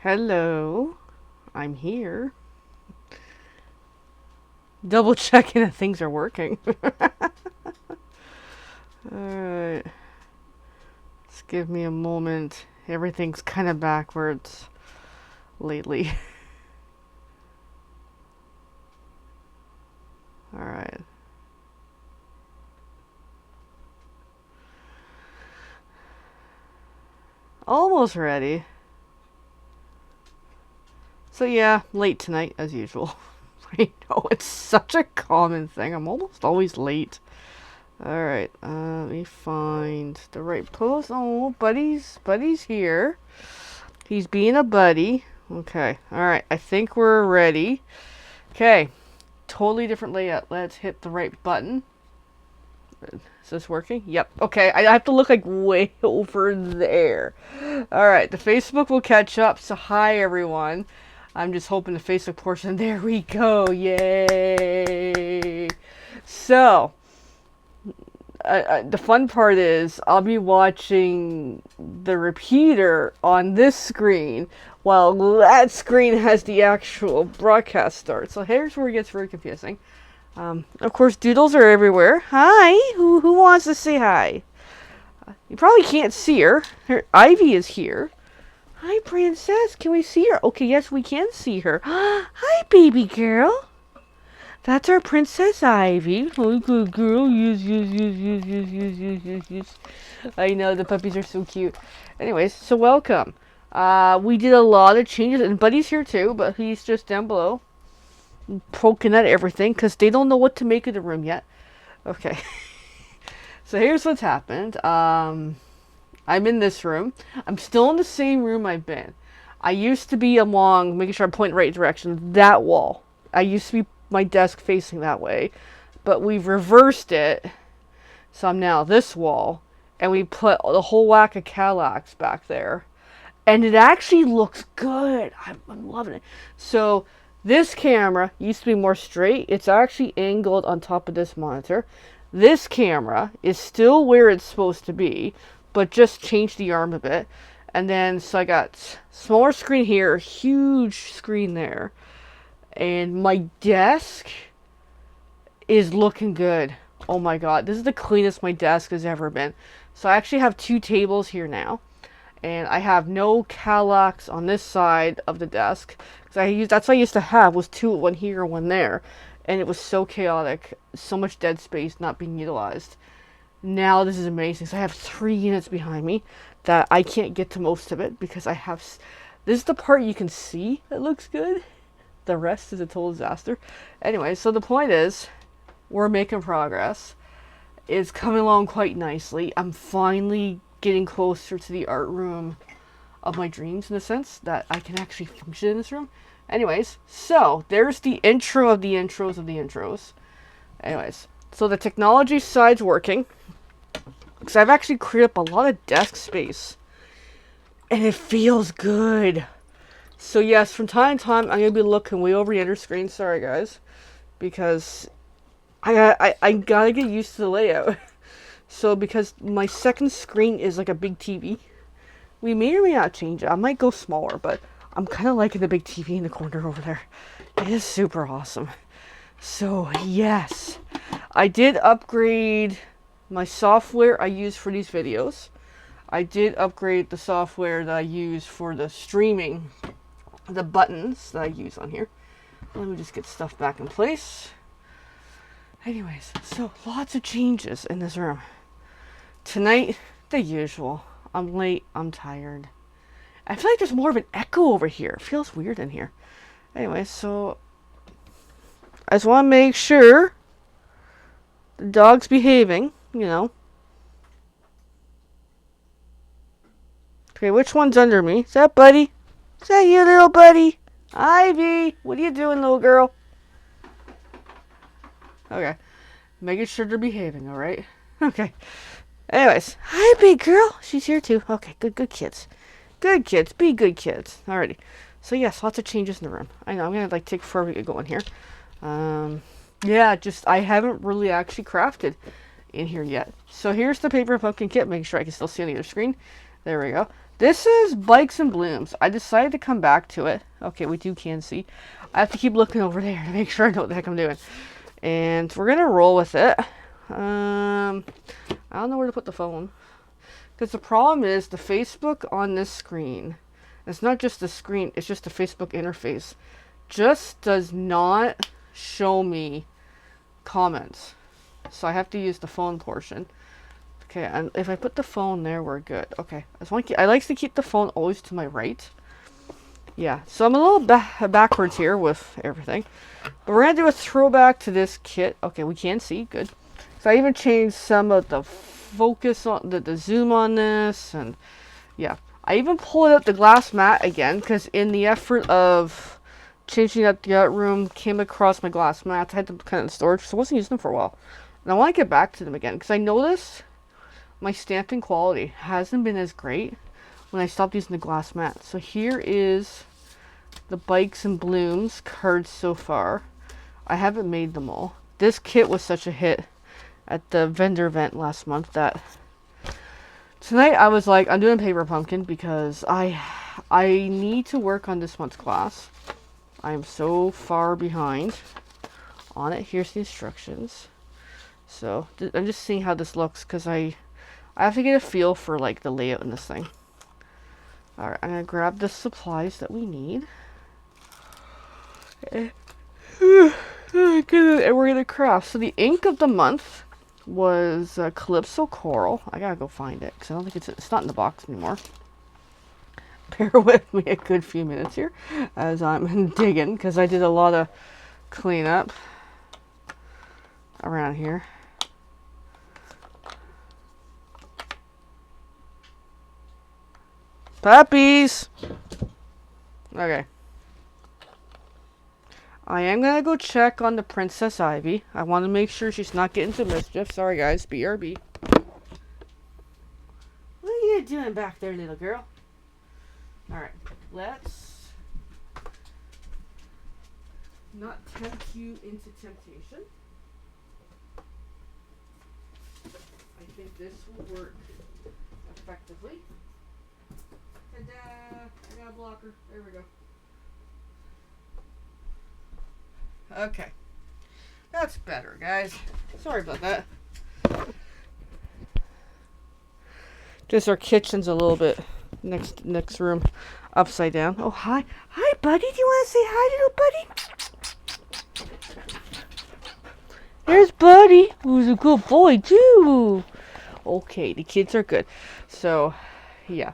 Hello, I'm here. Double checking that things are working. Alright, just give me a moment. Everything's kind of backwards lately. Alright. Almost ready. So yeah, late tonight as usual. I know, it's such a common thing. I'm almost always late. Alright, let me find the right pose. Oh, buddy's here. He's being a buddy. Okay, alright, I think we're ready. Okay, totally different layout. Let's hit the right button. Is this working? Yep. Okay, I have to look like way over there. Alright, the Facebook will catch up. So hi everyone. I'm just hoping the Facebook portion. There we go. Yay. So, the fun part is I'll be watching the repeater on this screen while that screen has the actual broadcast start. So here's where it gets very confusing. Of course, doodles are everywhere. Hi, who wants to say hi? You probably can't see her. Ivy is here. Hi, princess. Can we see her? Okay, yes, we can see her. Hi, baby girl. That's our Princess Ivy. Oh, good girl. Yes. I know, the puppies are so cute. Anyways, so welcome. We did a lot of changes, and Buddy's here too, but he's just down below, poking at everything, because they don't know what to make of the room yet. Okay. So here's what's happened. I'm in this room. I'm still in the same room I've been. I used to be along, making sure I'm pointing the right direction, that wall. I used to be my desk facing that way, but we've reversed it, so I'm now this wall, and we put the whole whack of Cadillacs back there, and it actually looks good. I'm loving it. So this camera used to be more straight. It's actually angled on top of this monitor. This camera is still where it's supposed to be, but just changed the arm a bit. And then, so I got smaller screen here, huge screen there. And my desk is looking good. Oh my god, this is the cleanest my desk has ever been. So I actually have 2 tables here now. And I have no Cadillacs on this side of the desk. That's what I used to have, was 2, one here, one there. And it was so chaotic. So much dead space not being utilized. Now this is amazing. So I have 3 units behind me that I can't get to most of it because I have... This is the part you can see that looks good. The rest is a total disaster. Anyway, so the point is, we're making progress. It's coming along quite nicely. I'm finally getting closer to the art room of my dreams, in the sense that I can actually function in this room. Anyways, so there's the intro of the intros of the intros. Anyways, so the technology side's working, because I've actually cleared up a lot of desk space, and it feels good. So yes, from time to time, I'm going to be looking way over the enter screen. Sorry, guys. Because I gotta get used to the layout. So because my second screen is like a big TV, we may or may not change it. I might go smaller, but I'm kind of liking the big TV in the corner over there. It is super awesome. So yes, I did upgrade my software I use for these videos. I did upgrade the software that I use for the streaming, the buttons that I use on here. Let me just get stuff back in place. Anyways, so lots of changes in this room. Tonight, the usual. I'm late, I'm tired. I feel like there's more of an echo over here. It feels weird in here. Anyway, so I just want to make sure the dog's behaving, you know. Okay, which one's under me? Is that Buddy? Is that you, little buddy? Ivy, what are you doing, little girl? Okay. Making sure they're behaving, alright? Okay. Anyways. Hi, big girl. She's here too. Okay, good kids. Good kids. Be good kids. Alrighty. So yes, lots of changes in the room. I know, I'm gonna take forever to get going here. Yeah, just, I haven't really actually crafted in here yet. So here's the paper pumpkin kit. Make sure I can still see on the other screen. There we go. This is Bikes and Blooms. I decided to come back to it. Okay, we can see. I have to keep looking over there to make sure I know what the heck I'm doing. And we're going to roll with it. I don't know where to put the phone. Because the problem is the Facebook on this screen, it's not just the screen, it's just the Facebook interface, just does not show me comments. So I have to use the phone portion. Okay, and if I put the phone there, we're good. Okay, I like to keep the phone always to my right. Yeah, so I'm a little backwards here with everything. But we're going to do a throwback to this kit. Okay, we can see, good. So I even changed some of the focus on the zoom on this, and yeah. I even pulled out the glass mat again, because in the effort of changing up the art room, came across my glass mats. I had them kind of in storage, so I wasn't using them for a while. And I want to get back to them again, because I noticed my stamping quality hasn't been as great when I stopped using the glass mat. So here is the Bikes and Blooms cards so far. I haven't made them all. This kit was such a hit at the vendor event last month that tonight I was like, I'm doing paper pumpkin because I need to work on this month's class. I am so far behind on it. Here's the instructions. So I'm just seeing how this looks because I have to get a feel for like the layout in this thing. Alright, I'm gonna grab the supplies that we need. And we're gonna craft. So the ink of the month was Calypso Coral. I gotta go find it because I don't think it's not in the box anymore. Bear with me a good few minutes here as I'm digging because I did a lot of cleanup around here. Puppies! Okay. I am gonna go check on the Princess Ivy. I want to make sure she's not getting into mischief. Sorry guys, BRB. What are you doing back there, little girl? Alright, let's not tempt you into temptation. I think this will work effectively. Ta-da! I got a blocker. There we go. Okay. That's better, guys. Sorry about that. Just our kitchen's a little bit next room upside down. Oh, hi. Hi, buddy. Do you want to say hi, little buddy? There's Buddy, who's a good boy, too. Okay, the kids are good. So, yeah.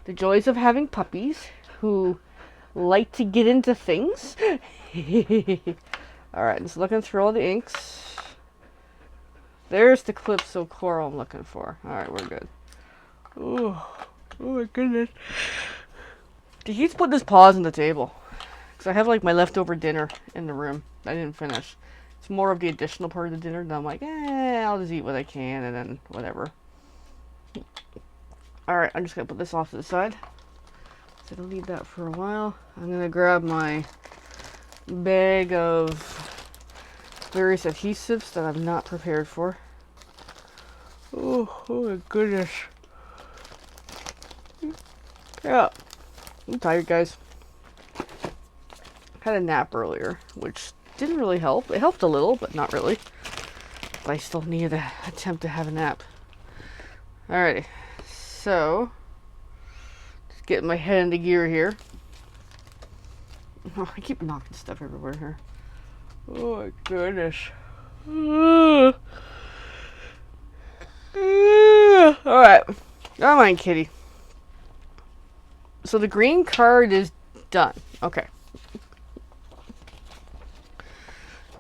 The joys of having puppies who like to get into things. Alright, just looking through all the inks. There's the Calypso Coral I'm looking for. Alright, we're good. Oh my goodness. He keeps putting his paws on the table. Because I have like my leftover dinner in the room. I didn't finish. It's more of the additional part of the dinner. And I'm like, I'll just eat what I can and then whatever. Alright, I'm just going to put this off to the side. So I don't need that for a while. I'm going to grab my bag of various adhesives that I'm not prepared for. Oh my goodness. Yeah. I'm tired, guys. Had a nap earlier, which didn't really help. It helped a little, but not really. But I still needed to attempt to have a nap. Alrighty. So, just getting my head into gear here. Oh, I keep knocking stuff everywhere here. Oh my goodness. Alright. Come on, kitty. So the green card is done. Okay.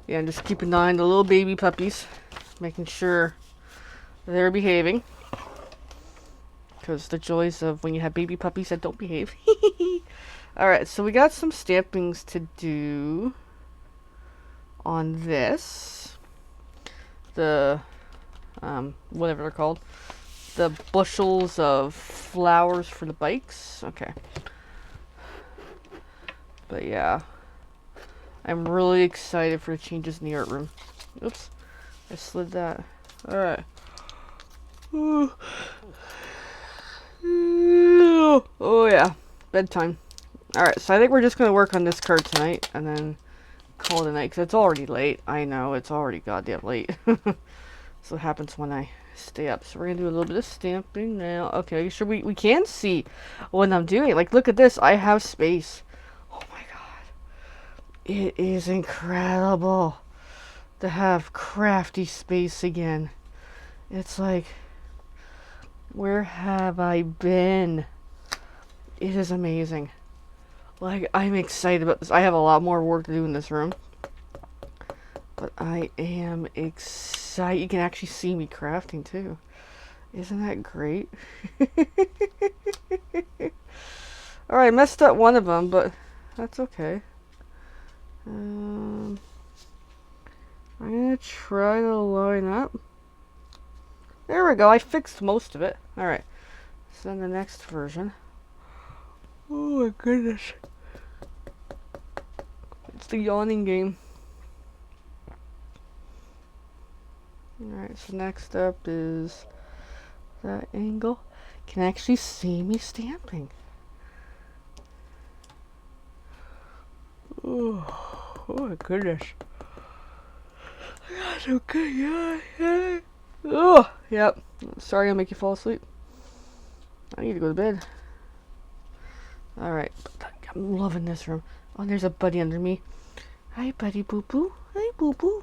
Yeah, I'm just keeping an eye on the little baby puppies. Making sure they're behaving. Because the joys of when you have baby puppies that don't behave. Alright, so we got some stampings to do on this. The, whatever they're called. The bushels of flowers for the bikes. Okay. But yeah. I'm really excited for the changes in the art room. Oops. I slid that. Alright. Oh yeah, bedtime. Alright, so I think we're just going to work on this card tonight, and then call it a night, because it's already late. I know, it's already goddamn late. So what happens when I stay up. So we're going to do a little bit of stamping now. Okay, sure, we can see what I'm doing. Like, look at this. I have space. Oh my god. It is incredible to have crafty space again. It's like, where have I been? It is amazing. Like, I'm excited about this. I have a lot more work to do in this room. But I am excited. You can actually see me crafting, too. Isn't that great? Alright, I messed up one of them, but that's okay. I'm going to try to line up. There we go. I fixed most of it. Alright. So then the next version. Oh my goodness. It's the yawning game. Alright, so next up is that angle. You can actually see me stamping. Oh my goodness. That's okay, yeah. Oh, yep. Sorry I'll make you fall asleep. I need to go to bed. Alright, I'm loving this room. Oh, there's a buddy under me. Hi, buddy boo boo. Hi, boo boo.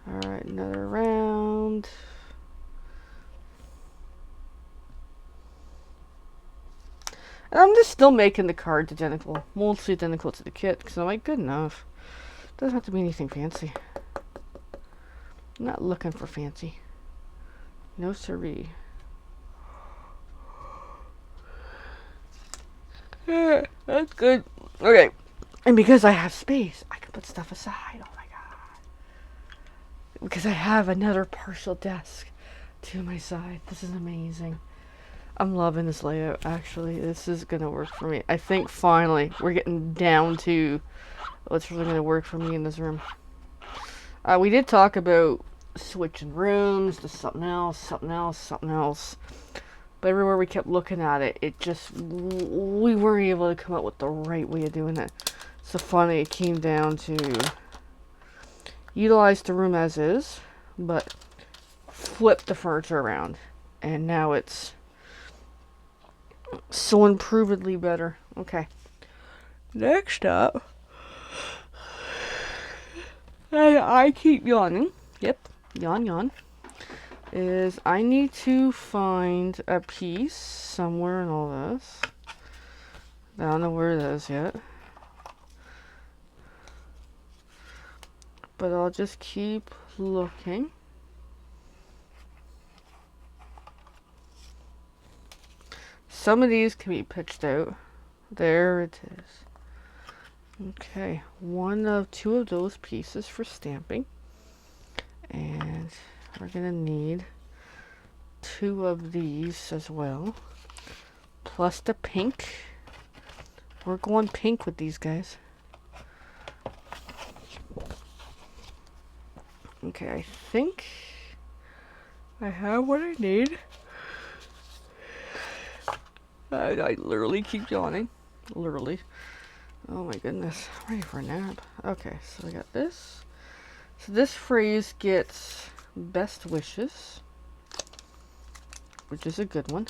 Alright, another round. And I'm just still making the cards identical. Mostly identical to the kit, because I'm like, good enough. Doesn't have to be anything fancy. I'm not looking for fancy. No siree. Yeah, that's good. Okay. And because I have space, I can put stuff aside. Oh my god. Because I have another partial desk to my side. This is amazing. I'm loving this layout, actually. This is going to work for me. I think finally we're getting down to what's really going to work for me in this room. We did talk about switching rooms to something else, something else, something else. But everywhere we kept looking at it, it just, we weren't able to come up with the right way of doing it. So finally it came down to utilize the room as is, but flip the furniture around. And now it's so improvedly better. Okay. Next up, I keep yawning. Yep, yawn. Is I need to find a piece somewhere in all this. I don't know where it is yet. But I'll just keep looking. Some of these can be pitched out. There it is. Okay, two of those pieces for stamping. And we're gonna need 2 of these as well. Plus the pink. We're going pink with these guys. Okay, I think I have what I need. I literally keep yawning. Literally. Oh my goodness. I'm ready for a nap. Okay, so I got this. So this phrase gets best wishes, which is a good one.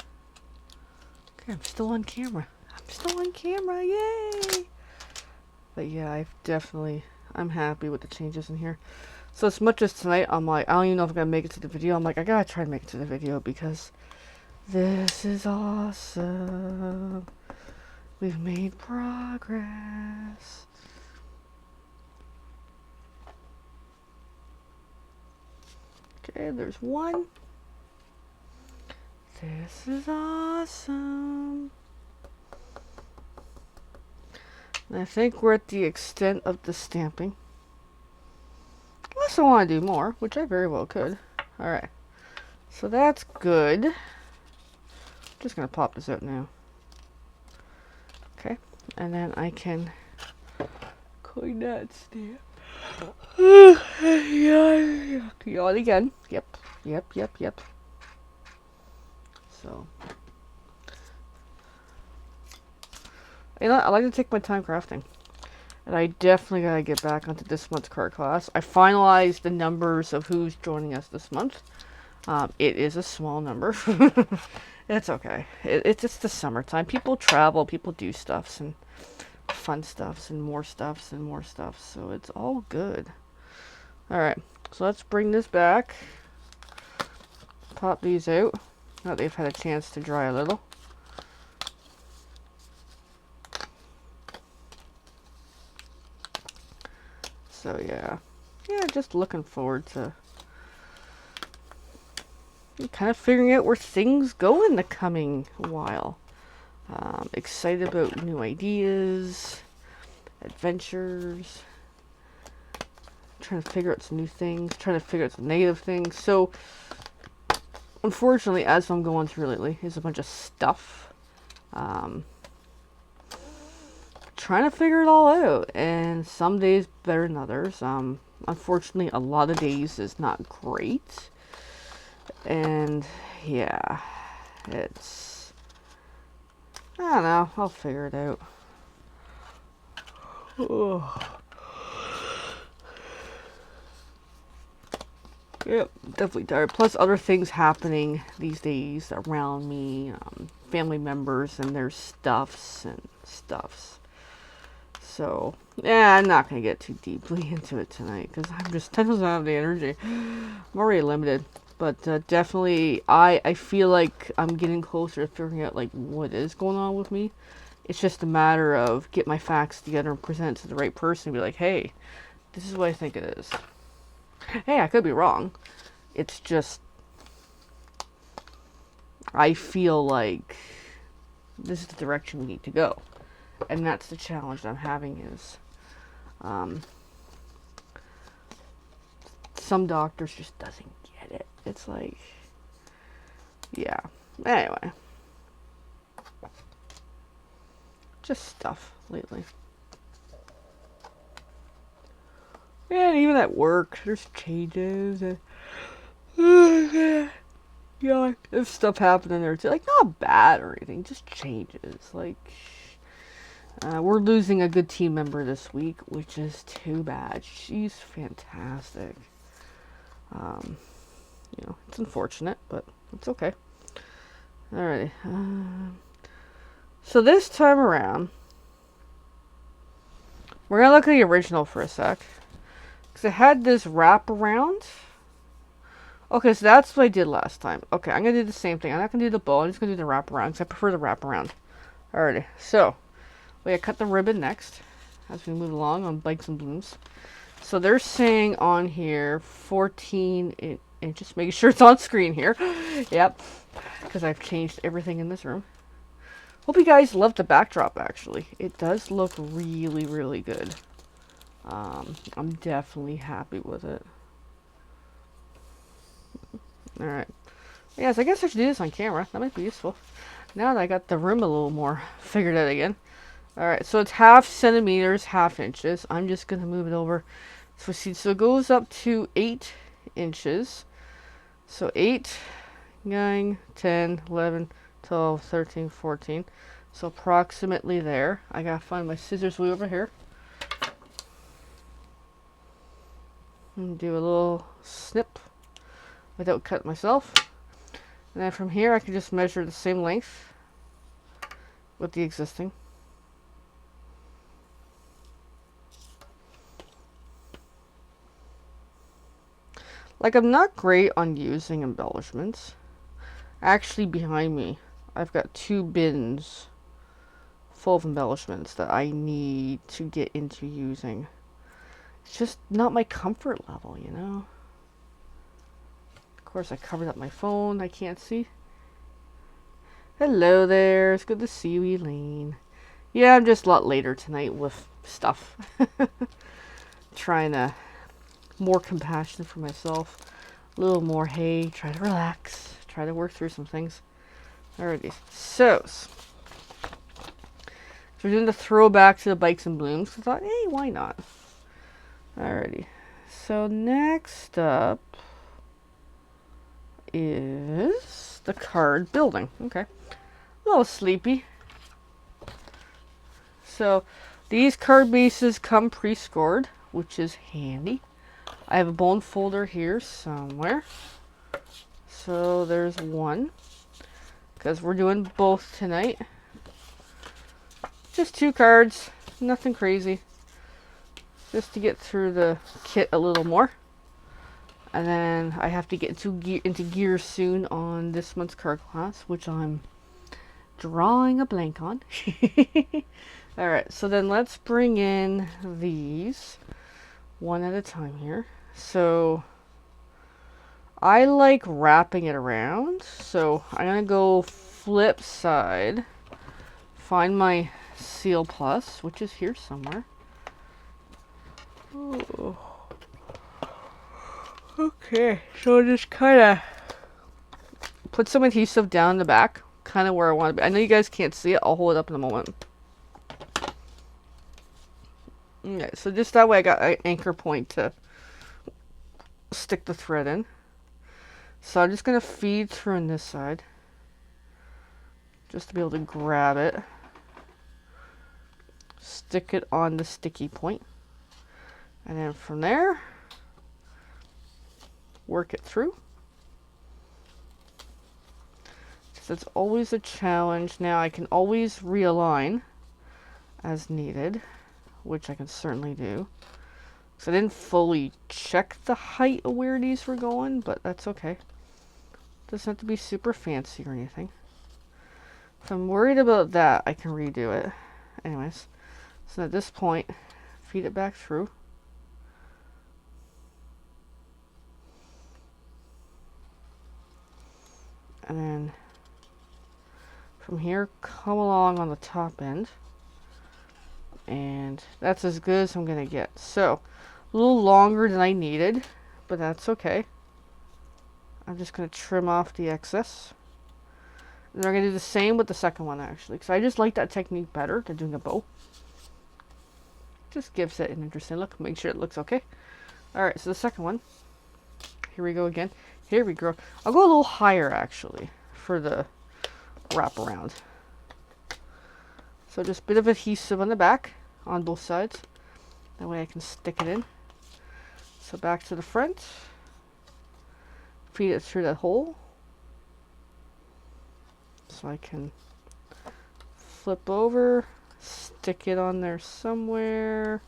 Okay, I'm still on camera. Yay! But yeah, I'm happy with the changes in here. So as much as tonight, I'm like, I don't even know if I'm going to make it to the video. I'm like, I gotta try to make it to the video because this is awesome. We've made progress. Okay, there's one. This is awesome. And I think we're at the extent of the stamping. Unless I want to do more, which I very well could. Alright. So that's good. Just going to pop this out now. Okay. And then I can coin that stamp. Yawn again. Yep. So, You know, I like to take my time crafting. And I definitely gotta get back onto this month's card class. I finalized the numbers of who's joining us this month. It is a small number. It's okay. It's just the summertime. People travel, people do stuffs and fun stuffs and more stuffs and more stuff. So it's all good. Alright, so let's bring this back. Pop these out. Now they've had a chance to dry a little. So yeah, just looking forward to kind of figuring out where things go in the coming while. Excited about new ideas, adventures, trying to figure out some new things, trying to figure out some negative things. So, unfortunately, as I'm going through lately, is a bunch of stuff. Trying to figure it all out, and some days better than others. Unfortunately, a lot of days is not great, and yeah, it's, I don't know, I'll figure it out. Yep, definitely tired. Plus other things happening these days around me, family members and their stuffs and stuffs. So, yeah, I'm not going to get too deeply into it tonight because I just don't have the energy. I'm already limited. But definitely, I feel like I'm getting closer to figuring out like what is going on with me. It's just a matter of get my facts together and present it to the right person and be like, hey, this is what I think it is. Hey, I could be wrong. It's just, I feel like this is the direction we need to go. And that's the challenge that I'm having is, some doctors just doesn't get it. It's like, yeah. Anyway. Just stuff lately. And even at work, there's changes. And, yeah, there's stuff happening there too. Like, not bad or anything, just changes. Like, we're losing a good team member this week, which is too bad. She's fantastic. It's unfortunate, but it's okay. Alrighty. So this time around, we're going to look at the original for a sec. Because it had this wrap around. Okay, so that's what I did last time. Okay, I'm going to do the same thing. I'm not going to do the bow. I'm just going to do the wrap around because I prefer the wrap around. Alrighty, so we gotta cut the ribbon next as we move along on Bikes and Blooms. So they're saying on here 14 inches. Making sure it's on screen here. Yep, because I've changed everything in this room. Hope you guys love the backdrop, actually. It does look really, really good. I'm definitely happy with it. Alright. Yes, I guess I should do this on camera. That might be useful. Now that I got the room a little more figured out again. Alright, so it's half centimeters, half inches. I'm just going to move it over. So it goes up to 8 inches. So 8, 9, 10, 11, 12, 13, 14. So approximately there. I got to find my scissors way over here. And do a little snip without cutting myself. And then from here I can just measure the same length with the existing. Like, I'm not great on using embellishments. Actually, behind me, I've got 2 bins full of embellishments that I need to get into using. It's just not my comfort level, you know? Of course, I covered up my phone. I can't see. Hello there. It's good to see you, Elaine. Yeah, I'm just a lot later tonight with stuff. Trying to more compassion for myself. A little more, hey, try to relax. Try to work through some things. Alrighty. So we're doing the throwback to the Bikes and Blooms. I thought, hey, why not? Alrighty. So next up is the card building. Okay. A little sleepy. So these card bases come pre-scored, which is handy. I have a bone folder here somewhere. So there's one, because we're doing both tonight. Just 2 cards, nothing crazy. Just to get through the kit a little more. And then I have to get into gear soon on this month's card class, which I'm drawing a blank on. Alright, so then let's bring in these one at a time here. So I like wrapping it around. So I'm going to go flip side, find my Seal Plus, which is here somewhere. Oh. Okay, so just kind of put some adhesive down the back, kind of where I want to be. I know you guys can't see it. I'll hold it up in a moment. Okay, so just that way I got an anchor point to stick the thread in. So I'm just going to feed through on this side, just to be able to grab it, stick it on the sticky point, and then from there, work it through. So it's always a challenge. Now I can always realign as needed, which I can certainly do. So I didn't fully check the height of where these were going, but that's okay. Doesn't have to be super fancy or anything. If I'm worried about that, I can redo it. Anyways, so at this point, feed it back through. And then from here, come along on the top end. And that's as good as I'm going to get. So, a little longer than I needed, but that's okay. I'm just going to trim off the excess. And we're going to do the same with the second one, actually. Because I just like that technique better than doing a bow. Just gives it an interesting look. Make sure it looks okay. Alright, so the second one. Here we go again. Here we go. I'll go a little higher, actually, for the wraparound. So just a bit of adhesive on the back, on both sides. That way I can stick it in. So back to the front. Feed it through that hole. So I can flip over, stick it on there somewhere.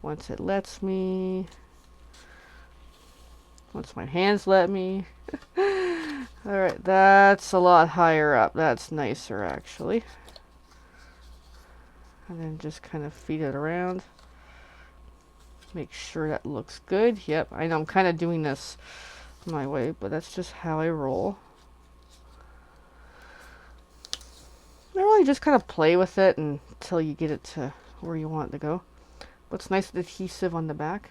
Once it lets me. Once my hands let me. Alright, that's a lot higher up. That's nicer, actually. And then just kind of feed it around. Make sure that looks good. Yep, I know I'm kind of doing this my way, but that's just how I roll. I really just kind of play with it until you get it to where you want it to go. What's nice with adhesive on the back.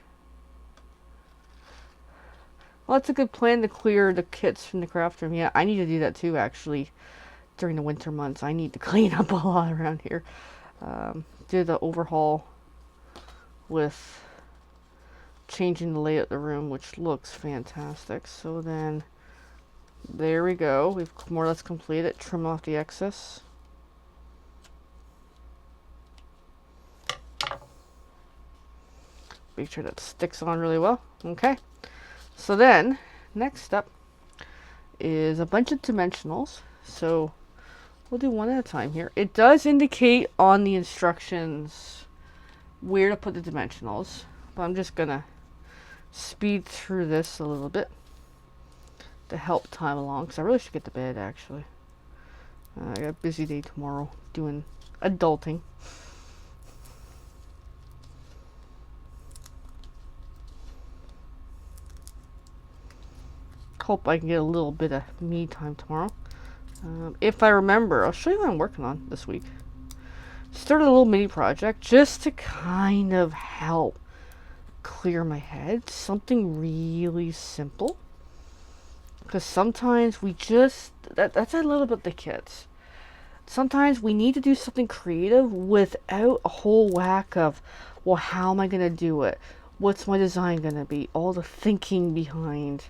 Well, that's a good plan to clear the kits from the craft room. Yeah, I need to do that too, actually, during the winter months. I need to clean up a lot around here. Did the overhaul with changing the layout of the room, which looks fantastic. So then, there we go. We've more or less completed it. Trim off the excess. Make sure that sticks on really well. Okay. So then, next up is a bunch of dimensionals. So we'll do one at a time here. It does indicate on the instructions where to put the dimensionals, but I'm just gonna speed through this a little bit to help time along, because I really should get to bed, actually. I got a busy day tomorrow doing adulting. Hope I can get a little bit of me time tomorrow. If I remember, I'll show you what I'm working on this week. Started a little mini project just to kind of help clear my head. Something really simple. Because sometimes we just, that's a little bit the kids. Sometimes we need to do something creative without a whole whack of, well, how am I going to do it? What's my design going to be? All the thinking behind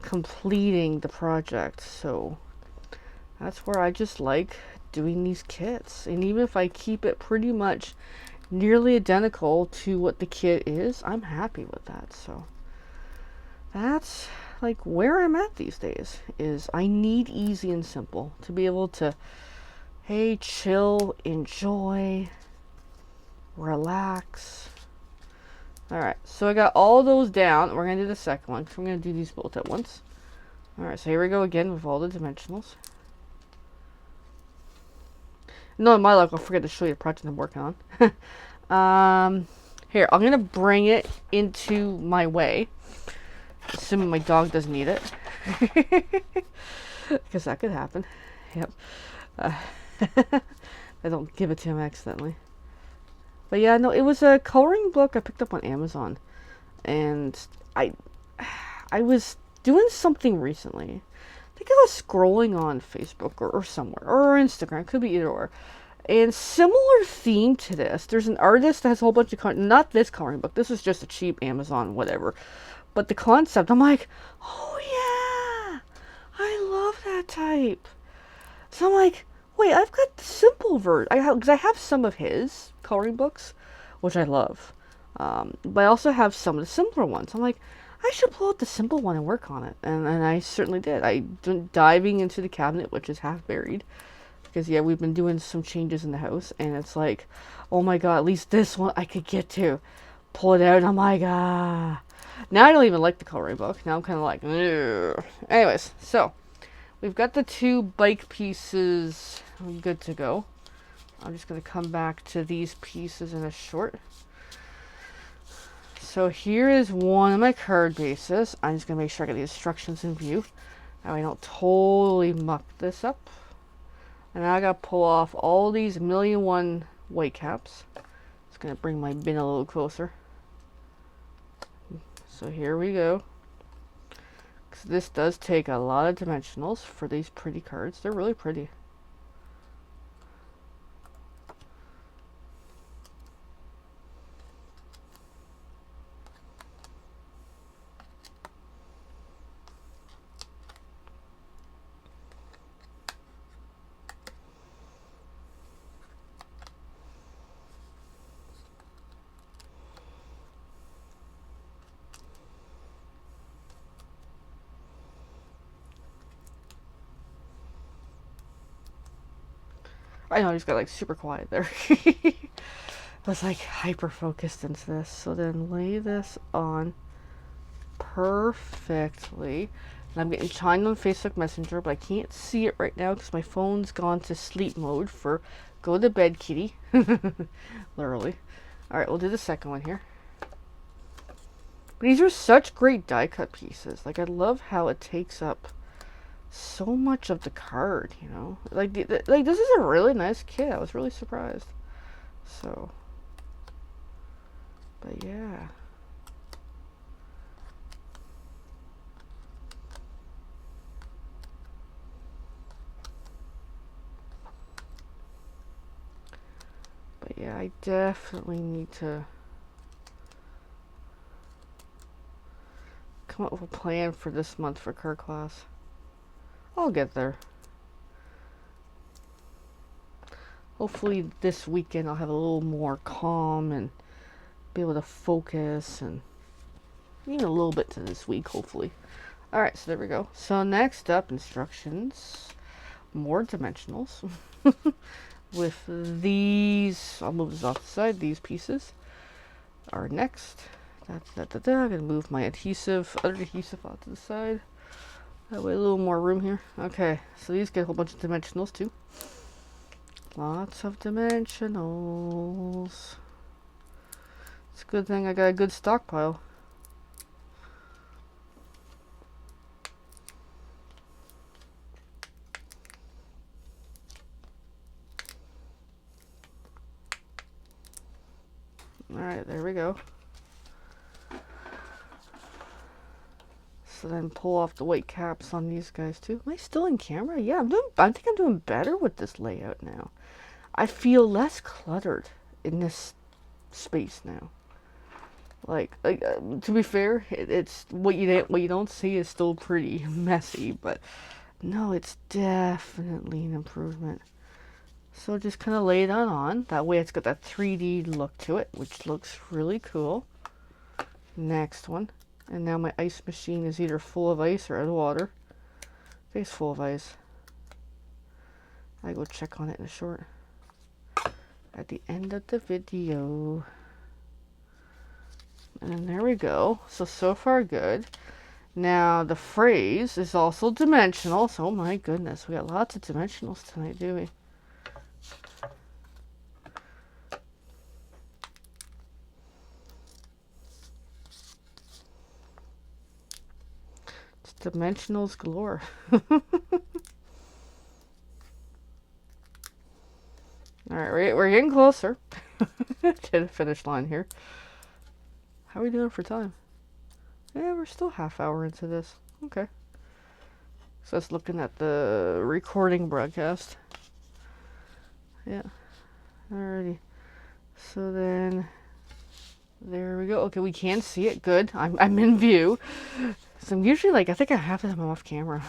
completing the project. So that's where I just like doing these kits. And even if I keep it pretty much nearly identical to what the kit is, I'm happy with that. So that's like where I'm at these days, is I need easy and simple to be able to, hey, chill, enjoy, relax. Alright, so I got all those down. We're going to do the second one, because we're going to do these both at once. Alright, so here we go again with all the dimensionals. No, in my luck, I'll forget to show you the project I'm working on. Here, I'm going to bring it into my way. Assuming my dog doesn't eat it. Because that could happen. Yep. I don't give it to him accidentally. But yeah, no, it was a coloring book I picked up on Amazon. And I was doing something recently. I think I was scrolling on Facebook or somewhere. Or Instagram. Could be either or. And similar theme to this. There's an artist that has a whole bunch of... Not this coloring book. This is just a cheap Amazon whatever. But the concept, I'm like, oh yeah, I love that type. So I'm like, wait, I've got the simple version. Because I have some of his coloring books, which I love. But I also have some of the simpler ones. I'm like, I should pull out the simple one and work on it. And I certainly did. I'm diving into the cabinet, which is half buried. Because, yeah, we've been doing some changes in the house. And it's like, oh my god, at least this one I could get to. Pull it out, and I'm like, ah. Now I don't even like the coloring book. Now I'm kind of like, ugh. Anyways, so we've got the two bike pieces good to go. I'm just going to come back to these pieces in a short. So here is one of my card bases. I'm just going to make sure I get the instructions in view. That way I don't totally muck this up. And now I got to pull off all these 1,000,001 white caps. Just going to bring my bin a little closer. So here we go. This does take a lot of dimensionals for these pretty cards. They're really pretty. I know I just got like super quiet there. I was like hyper focused into this. So then lay this on perfectly. And I'm getting chimed on Facebook Messenger, but I can't see it right now because my phone's gone to sleep mode for go to bed, kitty. Literally. Alright, we'll do the second one here. But these are such great die cut pieces. Like, I love how it takes up so much of the card, you know? Like, this is a really nice kit. I was really surprised. So, but yeah. But yeah, I definitely need to come up with a plan for this month for card class. I'll get there. Hopefully this weekend I'll have a little more calm and be able to focus, and even a little bit to this week, hopefully. Alright, so there we go. So next up, instructions. More dimensionals. With these, I'll move this off the side, these pieces are next. I'm going to move my other adhesive off to the side. That way a little more room here. Okay, so these get a whole bunch of dimensionals too. Lots of dimensionals. It's a good thing I got a good stockpile. Alright, there we go. So then pull off the white caps on these guys too. Am I still in camera? Yeah, I think I'm doing better with this layout now. I feel less cluttered in this space now. Like to be fair, it's what you don't see is still pretty messy, but no, it's definitely an improvement. So just kind of lay it on. That way it's got that 3D look to it, which looks really cool. Next one. And now my ice machine is either full of ice or out of water. I think it's full of ice. I go check on it in a short. At the end of the video. And then there we go. So far good. Now the phrase is also dimensional. So, oh my goodness, we got lots of dimensionals tonight, do we? It's dimensionals galore. Alright, we're getting closer to the finish line here. How are we doing for time? Yeah, we're still half hour into this. Okay. So that's looking at the recording broadcast. Yeah. Alrighty. So then, there we go. Okay, we can see it. Good. I'm in view. So I'm usually like, I think I have them off camera.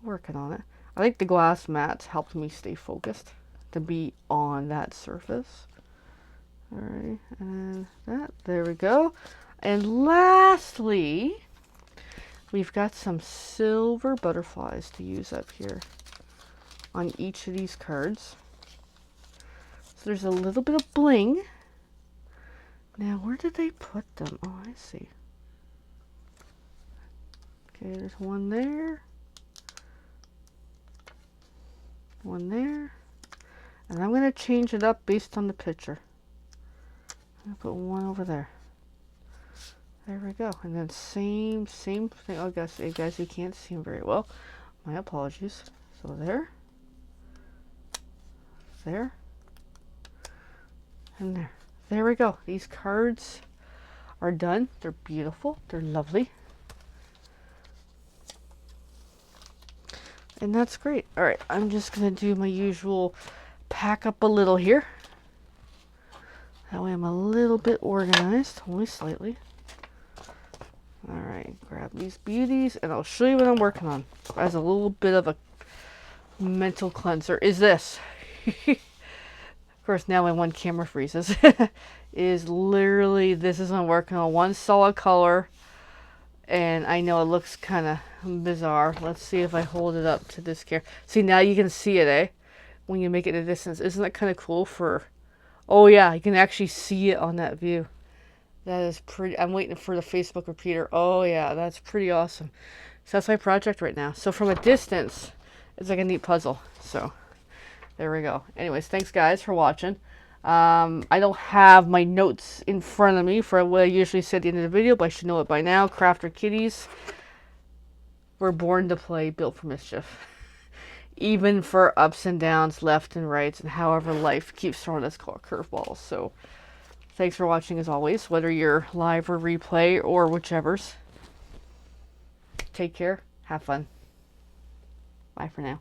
Working on it. I think the glass mats helped me stay focused to be on that surface. Alright, and that, there we go. And lastly, we've got some silver butterflies to use up here on each of these cards. So there's a little bit of bling. Now, where did they put them? Oh, I see. Okay, there's one there. One there. And I'm going to change it up based on the picture. I'm going to put one over there. There we go. And then same thing. Oh, guys, you can't see them very well. My apologies. So there. There. And there. There we go. These cards are done. They're beautiful. They're lovely. And that's great. All right, I'm just going to do my usual pack up a little here. That way I'm a little bit organized, only slightly. All right, grab these beauties, and I'll show you what I'm working on. As a little bit of a mental cleanser is this. Of course, now my one camera freezes. Is literally, this is I'm working on one solid color. And I know it looks kind of bizarre. Let's see if I hold it up to this camera. See, now you can see it, eh? When you make it a distance. Isn't that kind of cool for... Oh, yeah, you can actually see it on that view. That is pretty... I'm waiting for the Facebook repeater. Oh, yeah, that's pretty awesome. So that's my project right now. So from a distance, it's like a neat puzzle. So there we go. Anyways, thanks, guys, for watching. I don't have my notes in front of me for what I usually say at the end of the video, but I should know it by now. Crafter kitties were born to play, built for mischief. Even for ups and downs, left and rights, and however life keeps throwing us curveballs. So, thanks for watching as always, whether you're live or replay or whichever's. Take care. Have fun. Bye for now.